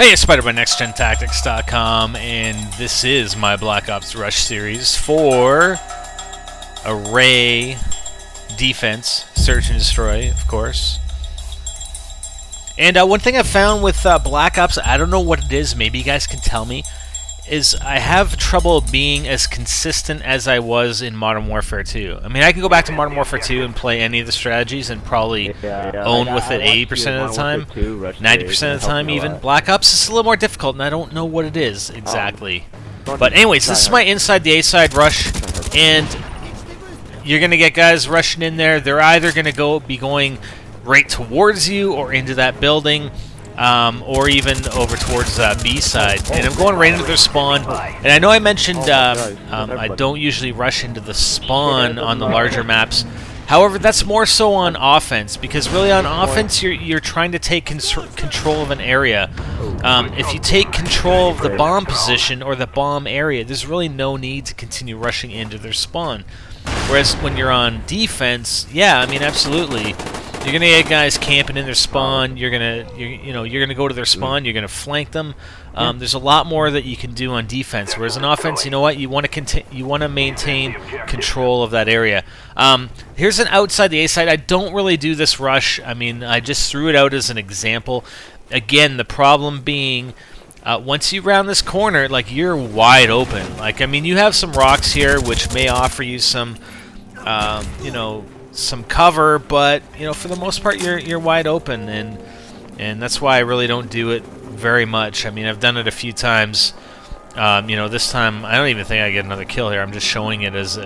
Hey, it's Spider by NextGenTactics.com, and this is my Black Ops Rush series for Array Defense, Search and Destroy, of course. And one thing I've found with Black Ops, I don't know what it is, maybe you guys can tell me, is I have trouble being as consistent as I was in Modern Warfare 2. I mean, I can go back to Modern Warfare 2 and play any of the strategies and probably own with it 80% of the time, 90% of the time even. Black Ops is a little more difficult, and I don't know what it is exactly. But anyways, this is my inside the A-side rush, and you're going to get guys rushing in there. They're either going to be going right towards you or into that building, or even over towards B side. And I'm going right into their spawn. And I know I mentioned I don't usually rush into the spawn on the larger maps. However, that's more so on offense, because really on offense you're trying to take control of an area. If you take control of the bomb position or the bomb area, there's really no need to continue rushing into their spawn. Whereas when you're on defense, yeah, I mean, absolutely. You're gonna get guys camping in their spawn. You're gonna go to their spawn. You're gonna flank them. There's a lot more that you can do on defense. Whereas on offense, you know what? You want to maintain control of that area. Here's an outside the A side. I don't really do this rush. I mean, I just threw it out as an example. Again, the problem being, once you round this corner, like, you're wide open. Like, I mean, you have some rocks here which may offer you some, some cover, but for the most part you're wide open, and that's why I really don't do it very much. I mean, I've done it a few times. This time I don't even think I get another kill here. I'm just showing it as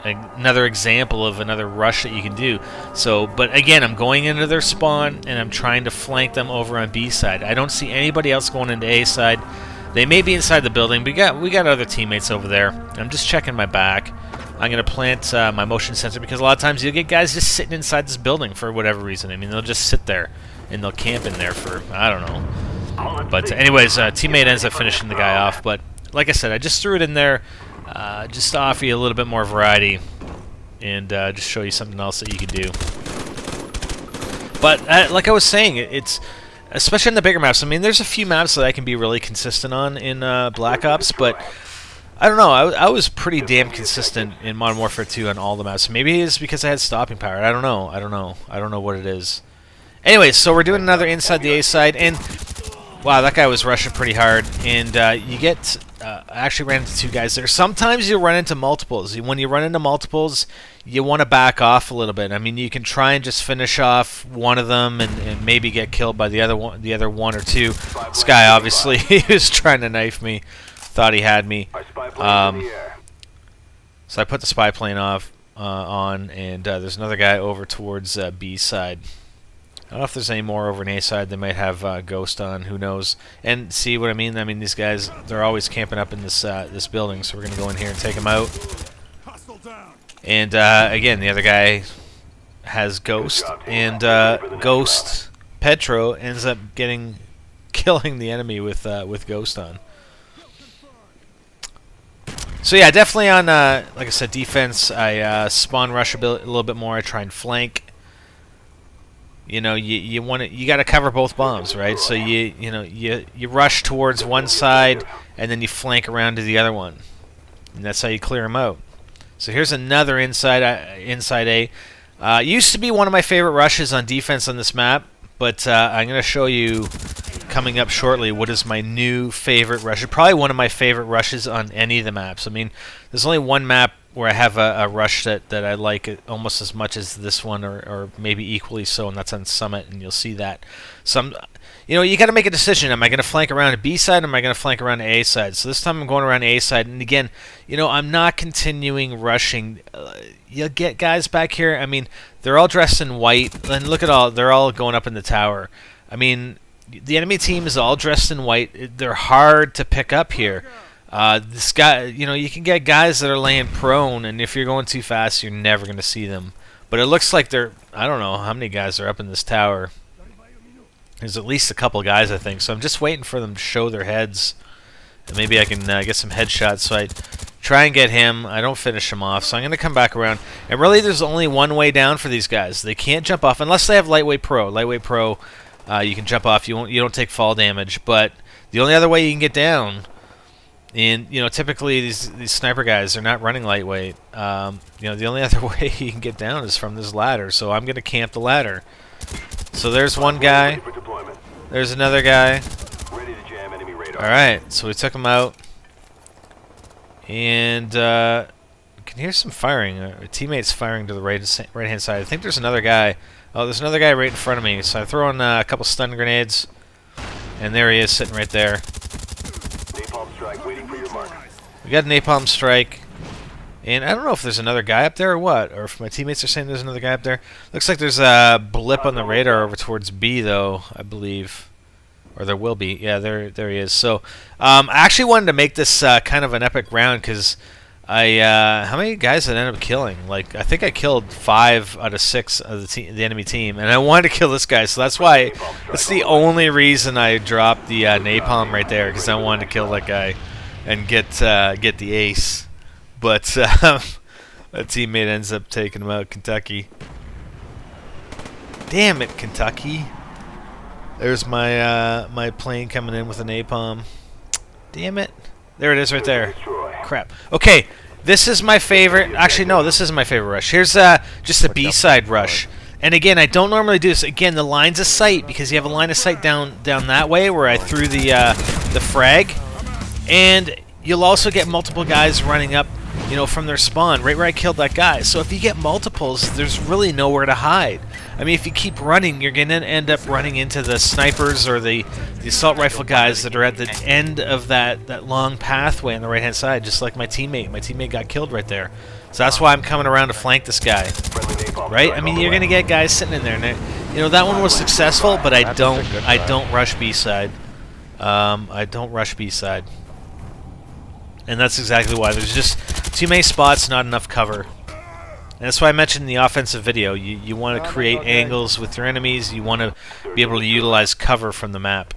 another example of another rush that you can do. So, but again, I'm going into their spawn and I'm trying to flank them over on B side. I don't see anybody else going into A side. They may be inside the building, but we got other teammates over there. I'm just checking my back. I'm going to plant my motion sensor, because a lot of times you'll get guys just sitting inside this building for whatever reason. I mean, they'll just sit there and they'll camp in there for, I don't know. But anyways, teammate ends up finishing the guy off. But like I said, I just threw it in there just to offer you a little bit more variety and just show you something else that you can do. But like I was saying, it's especially in the bigger maps. I mean, there's a few maps that I can be really consistent on in Black Ops, but I don't know. I was pretty damn consistent in Modern Warfare 2 on all the maps. Maybe it's because I had stopping power. I don't know. I don't know what it is. Anyways, so we're doing another inside the A side, and wow, that guy was rushing pretty hard. And you get I actually ran into two guys there. Sometimes you'll run into multiples. When you run into multiples, you want to back off a little bit. I mean, you can try and just finish off one of them and maybe get killed by the other one or two. This guy, obviously, he was trying to knife me. Thought he had me. So I put the spy plane on, and there's another guy over towards B side. I don't know if there's any more over in A side. They might have Ghost on. Who knows? And see what I mean? I mean, these guys, they're always camping up in this this building, so we're going to go in here and take them out. And again, the other guy has Ghost, and Ghost Petro ends up killing the enemy with Ghost on. So yeah, definitely on like I said, defense. I spawn rush a little bit more. I try and flank. You got to cover both bombs, right? So you rush towards one side and then you flank around to the other one, and that's how you clear them out. So here's another inside A. Used to be one of my favorite rushes on defense on this map, but I'm going to show you coming up shortly what is my new favorite rush. Probably one of my favorite rushes on any of the maps. I mean, there's only one map where I have a rush that I like almost as much as this one, or maybe equally so, and that's on Summit, and you'll see that. You got to make a decision. Am I going to flank around to B side, or am I going to flank around to A side? So this time I'm going around A side, and again, I'm not continuing rushing. You'll get guys back here. I mean, they're all dressed in white, and look at they're all going up in the tower. I mean, the enemy team is all dressed in white. They're hard to pick up here. This guy, you can get guys that are laying prone, and if you're going too fast, you're never going to see them. But it looks like I don't know how many guys are up in this tower. There's at least a couple guys, I think. So I'm just waiting for them to show their heads. And maybe I can get some headshots. So I try and get him. I don't finish him off. So I'm going to come back around. And really, there's only one way down for these guys. They can't jump off unless they have Lightweight Pro. Lightweight Pro You can jump off. You don't take fall damage. But the only other way you can get down, and typically these sniper guys are not running lightweight. The only other way you can get down is from this ladder. So I'm gonna camp the ladder. So there's one guy. There's another guy. All right. So we took him out, and you can hear some firing. Teammates firing to the right-hand side. I think there's another guy. Oh, there's another guy right in front of me. So I throw in a couple stun grenades, and there he is, sitting right there. Napalm strike waiting for your mark. We got a napalm strike, and I don't know if there's another guy up there or what, or if my teammates are saying there's another guy up there. Looks like there's a blip on the radar over towards B, though, I believe. Or there will be. Yeah, there he is. So I actually wanted to make this kind of an epic round because how many guys did I end up killing? Like, I think I killed 5 out of 6 of the enemy team, and I wanted to kill this guy. So that's why. That's the only reason I dropped the napalm right there, because I wanted to kill that guy and get the ace. But a teammate ends up taking him out. Kentucky. Damn it, Kentucky. There's my my plane coming in with a napalm. Damn it. There it is right there. Crap. Okay, this is my favorite. Actually, no, this isn't my favorite rush. Here's just the B-side rush. And again, I don't normally do this. Again, the lines of sight, because you have a line of sight down that way where I threw the frag. And you'll also get multiple guys running up, from their spawn, right where I killed that guy. So if you get multiples, there's really nowhere to hide. I mean, if you keep running, you're going to end up running into the snipers or the assault rifle guys that are at the end of that long pathway on the right-hand side, just like my teammate. My teammate got killed right there. So that's why I'm coming around to flank this guy. Right? I mean, you're going to get guys sitting in there. And that one was successful, but I don't rush B-side. I don't rush B-side. And that's exactly why. There's just too many spots, not enough cover. And that's why I mentioned in the offensive video, you want to create angles with your enemies. You want to be able to utilize cover from the map.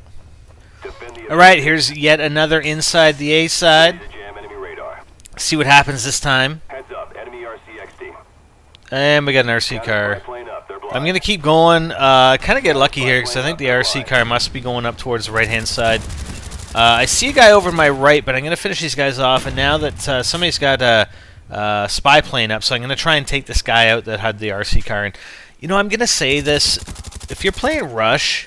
Alright, here's yet another inside the A side. See what happens this time. And we got an RC car. I'm going to keep going. Kind of get lucky here, because I think the RC car must be going up towards the right-hand side. I see a guy over my right, but I'm going to finish these guys off. And now that somebody's got a spy plane up, so I'm going to try and take this guy out that had the RC car. And I'm going to say this: if you're playing Rush,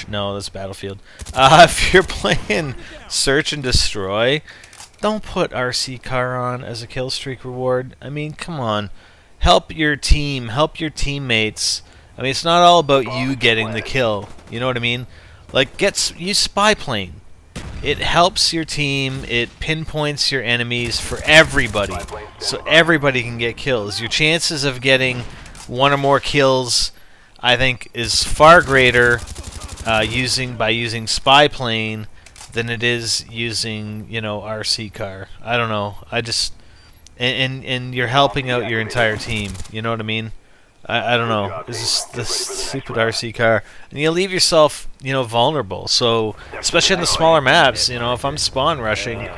no, that's Battlefield. If you're playing Search and Destroy, don't put RC car on as a kill streak reward. I mean, come on, help your team, help your teammates. I mean, it's not all about you getting the kill. You know what I mean? Like, use spy plane. It helps your team. It pinpoints your enemies for everybody, so everybody can get kills. Your chances of getting 1 or more kills, I think, is far greater by using spy plane than it is using RC car. I don't know. I just and you're helping out your entire team. You know what I mean? I don't know. This is this stupid RC car, and you leave yourself, vulnerable. So, especially on the smaller maps, if I'm spawn rushing,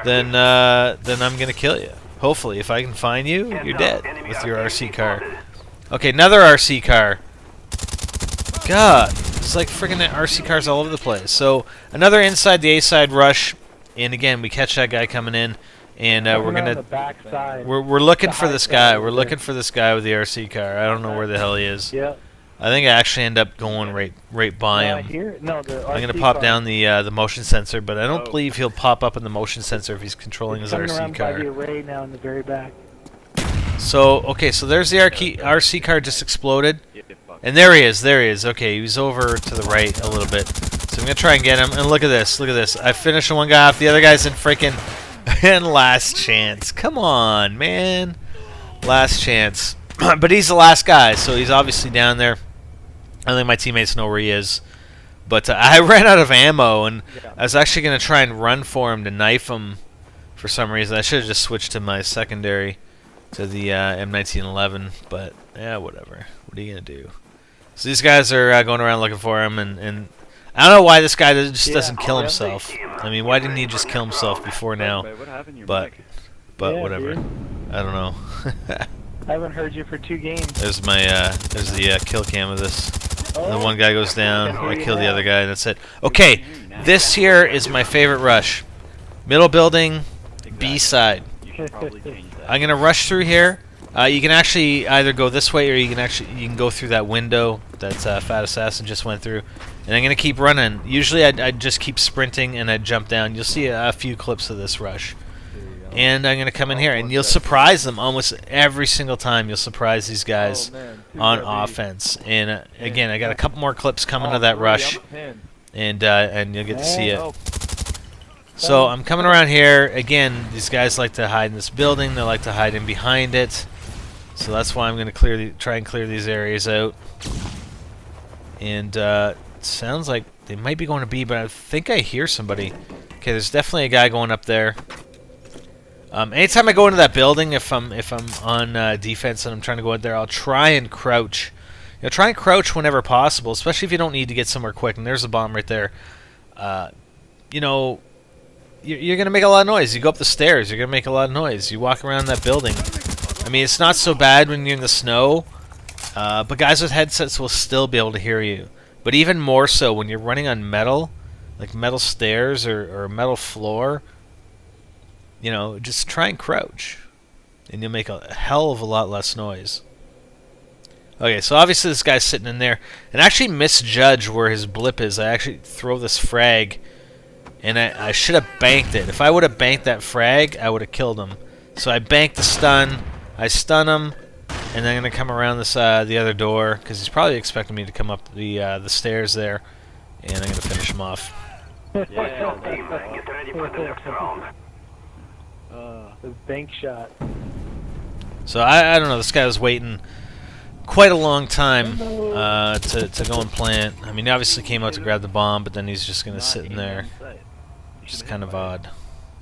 then I'm gonna kill you. Hopefully, if I can find you, you're dead with your RC car. Okay, another RC car. God, it's like friggin' RC cars all over the place. So, another inside the A side rush, and again, we catch that guy coming in. And we're looking for this guy. We're looking for this guy with the RC car. I don't know where the hell he is. Yeah. I think I actually end up going right by him. I'm gonna pop down the motion sensor, but I don't believe he'll pop up in the motion sensor if he's controlling his RC car. By the array now in the very back. So so there's the RC car just exploded, and there he is. There he is. Okay, he was over to the right a little bit. So I'm gonna try and get him. And look at this. Look at this. I finished one guy off. The other guy's in freaking. And last chance. Come on, man. Last chance. But he's the last guy, so he's obviously down there. I think my teammates know where he is. But I ran out of ammo, and I was actually going to try and run for him to knife him for some reason. I should have just switched to my secondary, to the M1911. But, yeah, whatever. What are you going to do? So these guys are going around looking for him, and I don't know why this guy just doesn't kill himself. I mean, why didn't he just kill himself before now? But whatever. I don't know. I haven't heard you for 2 games. There's my there's the kill cam of this. The one guy goes down. I kill the other guy, and that's it. Okay, this here is my favorite rush. Middle building, B side. I'm gonna rush through here. You can actually either go this way, or you can go through that window that Fat Assassin just went through. And I'm gonna keep running. Usually I'd just keep sprinting and I'd jump down. You'll see a few clips of this rush. And I'm gonna come in here, and you'll surprise them almost every single time. You'll surprise these guys on offense. And again, I got a couple more clips coming of that rush, and you'll get to see it. So I'm coming around here again. These guys like to hide in this building. They like to hide in behind it. So that's why I'm gonna try and clear these areas out. And it sounds like they might be going to B, but I think I hear somebody. Okay, there's definitely a guy going up there. Anytime I go into that building, if I'm on defense and I'm trying to go in there, I'll try and crouch. You know, try and crouch whenever possible, especially if you don't need to get somewhere quick. And there's a bomb right there. You know, you're gonna make a lot of noise. You go up the stairs, you're gonna make a lot of noise. You walk around that building. I mean, it's not so bad when you're in the snow, but guys with headsets will still be able to hear you. But even more so when you're running on metal, like metal stairs or a metal floor. You know, just try and crouch, and you'll make a hell of a lot less noise. Okay, so obviously this guy's sitting in there, and I actually misjudge where his blip is. I actually throw this frag, and I should have banked it. If I would have banked that frag, I would have killed him. So I banked the stun, I stun him, and then I'm going to come around this the other door, because he's probably expecting me to come up the stairs there, and I'm going to finish him off. Get ready for the next round. The bank shot. So I don't know. This guy was waiting quite a long time to go and plant. I mean, he obviously came out to grab the bomb, but then he's just going to sit in there, which is kind of odd.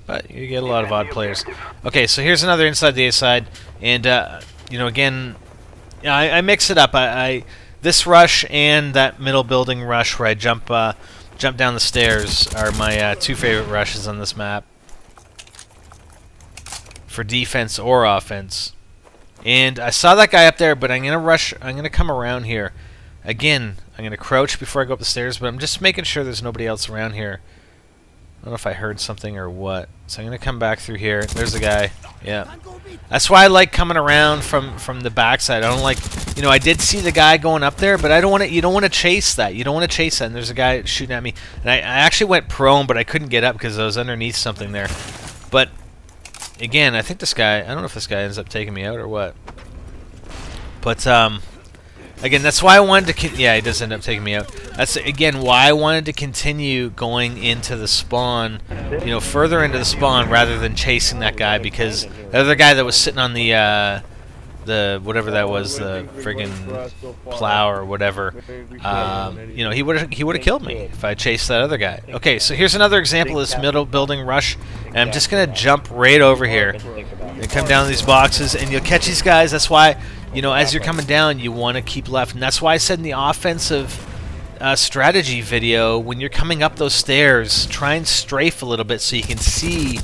But you get a lot of odd players. Okay, so here's another inside the A side, and you know, again, I mix it up. This rush and that middle building rush where I jump down the stairs are my two favorite rushes on this map. For defense or offense. And I saw that guy up there, but I'm going to rush. I'm going to come around here. Again, I'm going to crouch before I go up the stairs, but I'm just making sure there's nobody else around here. I don't know if I heard something or what. So I'm going to come back through here. There's the guy. Yeah. That's why I like coming around from the backside. I don't like, you know, I did see the guy going up there, but I don't want to. You don't want to chase that. You don't want to chase that. And there's a guy shooting at me. And I actually went prone, but I couldn't get up because I was underneath something there. But again, I think this guy, I don't know if this guy ends up taking me out or what. But, again, that's why I wanted to, yeah, he does end up taking me out. That's, again, why I wanted to continue going into the spawn, you know, further into the spawn rather than chasing that guy, because the other guy that was sitting on the whatever that was, the friggin' plow or whatever, you know, he would have killed me if I chased that other guy. Okay, so here's another example of this middle building rush, and I'm just gonna jump right over here and come down these boxes, and you'll catch these guys. That's why, you know, as you're coming down, you want to keep left, and that's why I said in the offensive strategy video, when you're coming up those stairs, try and strafe a little bit so you can see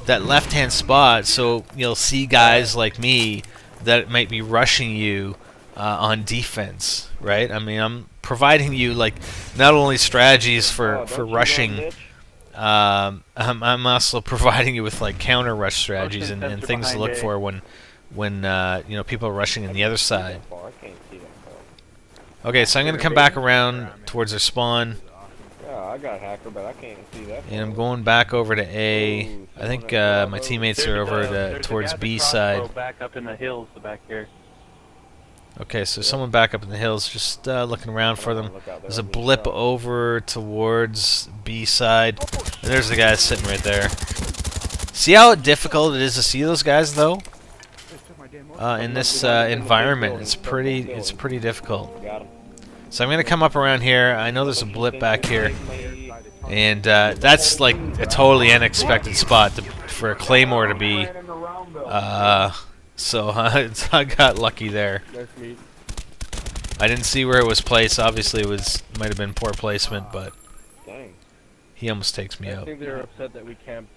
that left-hand spot, so you'll see guys like me that might be rushing you on defense, right? I mean, I'm providing you, like, not only strategies for rushing, I'm also providing you with, like, counter rush strategies and things to look for when you know, people are rushing in the other side. Okay, so I'm going to come back around towards their spawn. I got hacker, but I can't see that. And I'm going back over to A. I think my teammates are over towards B side. Back up in the hills, back here. Okay, so someone back up in the hills, just looking around for them. There's a blip over towards B side, and there's the guy sitting right there. See how difficult it is to see those guys, though? In this environment, it's pretty difficult. So I'm gonna come up around here. I know there's a blip back here, and that's like a totally unexpected spot for a claymore to be. So I got lucky there. I didn't see where it was placed. Obviously, it might have been poor placement, but he almost takes me out. I think they're upset that we camped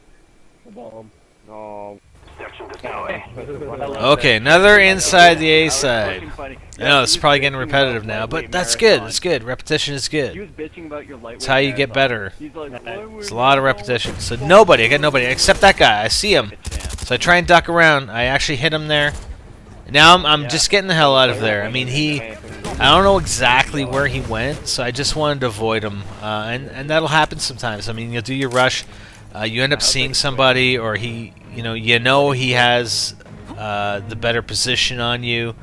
the bomb. No. Search and destroy. Okay, another inside the A side. I know it's probably getting repetitive now, but that's good. That's good. Repetition is He good. was bitching about your lightweight. It's how you get marathon. better. He's like, It's a lot of repetition. So nobody, I got nobody except that guy. I see him. So I try and duck around. I actually hit him there. Now I'm just getting the hell out of there. I mean, I don't know exactly where he went, so I just wanted to avoid him. And that'll happen sometimes. I mean, you'll do your rush. You end up seeing somebody, or he has the better position on you.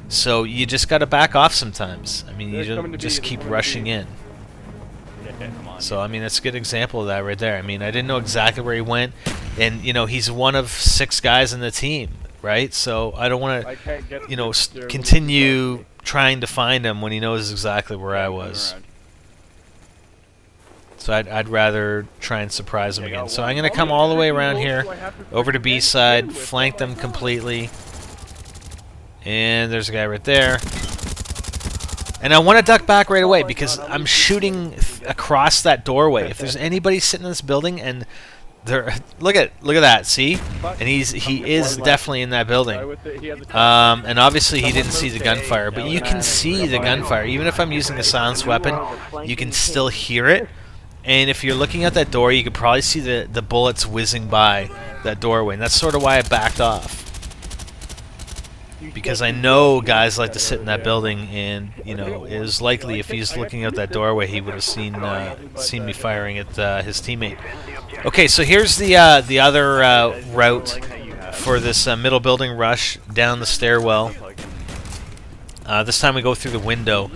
So you just got to back off sometimes. I mean, you don't just keep rushing in. So, I mean, that's a good example of that right there. I mean, I didn't know exactly where he went. And, he's one of 6 guys in the team, right? So I don't want to, continue trying to find him when he knows exactly where I was. So I'd rather try and surprise him again. So I'm going to come all the way around here, over to B side, flank them completely. And there's a guy right there. And I want to duck back right away because I'm shooting across that doorway. If there's anybody sitting in this building and they're look at that, see? And he is definitely in that building. And obviously he didn't see the gunfire, but you can see the gunfire. Even if I'm using a silenced weapon, you can still hear it. And if you're looking at that door, you could probably see the bullets whizzing by that doorway. And that's sort of why I backed off. Because I know guys like to sit in that building, and it was likely if he was looking out that doorway, he would have seen me firing at his teammate. Okay, so here's the other route for this middle building rush down the stairwell. This time we go through the window,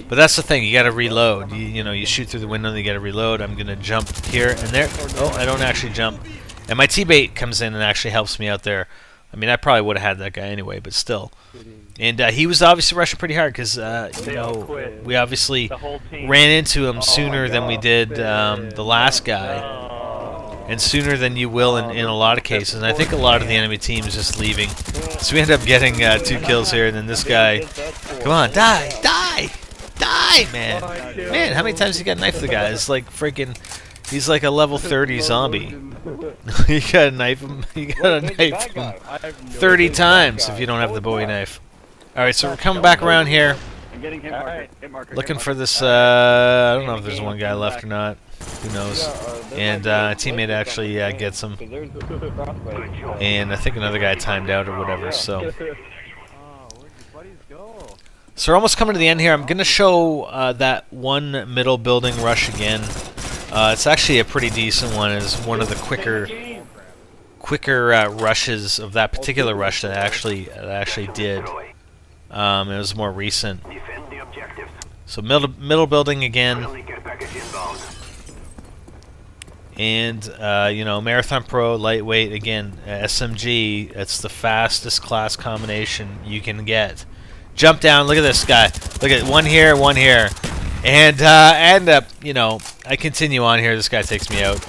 but that's the thing, you got to reload. You shoot through the window, and you got to reload. I'm gonna jump here and there. Oh, I don't actually jump, and my teammate comes in and actually helps me out there. I mean, I probably would have had that guy anyway, but still. And he was obviously rushing pretty hard because, we obviously ran into him sooner than we did the last guy. And sooner than you will in a lot of cases. And I think a lot of the enemy team is just leaving. So we end up getting 2 kills here, and then this guy... Come on, die! Die! Die, man! Man, how many times you got knifed the guy? It's like freaking... He's like a level 30 zombie. You gotta knife him. You gotta knife him 30 times if you don't have the Bowie knife. Alright, so we're coming back around here. Looking for this, I don't know if there's one guy left or not. Who knows? And a teammate actually gets him. And I think another guy timed out or whatever, so... So we're almost coming to the end here. I'm going to show that one middle building rush again. It's actually a pretty decent one. It's one of the quicker rushes of that particular rush that I actually did. It was more recent. So middle building again. And Marathon Pro lightweight again. SMG. It's the fastest class combination you can get. Jump down. Look at this guy. Look at one here, one here. And end up, I continue on here. This guy takes me out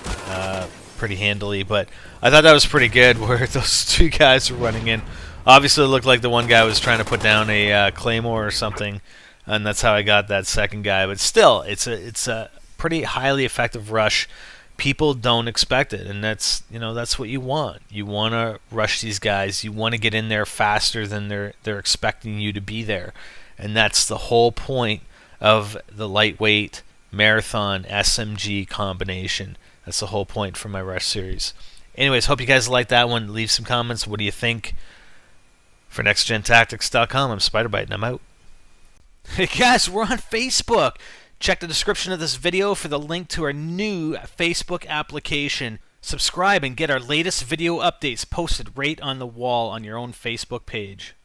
pretty handily, but I thought that was pretty good where those 2 guys were running in. Obviously, it looked like the one guy was trying to put down a claymore or something, and that's how I got that second guy. But still, it's a pretty highly effective rush. People don't expect it, and that's what you want. You want to rush these guys. You want to get in there faster than they're expecting you to be there, and that's the whole point of the lightweight marathon SMG combination. That's the whole point for my rush series. Anyways, hope you guys like that one. Leave some comments. What do you think? For NextGenTactics.com, I'm Spiderbite, and I'm out. Hey guys, we're on Facebook. Check the description of this video for the link to our new Facebook application. Subscribe and get our latest video updates posted right on the wall on your own Facebook page.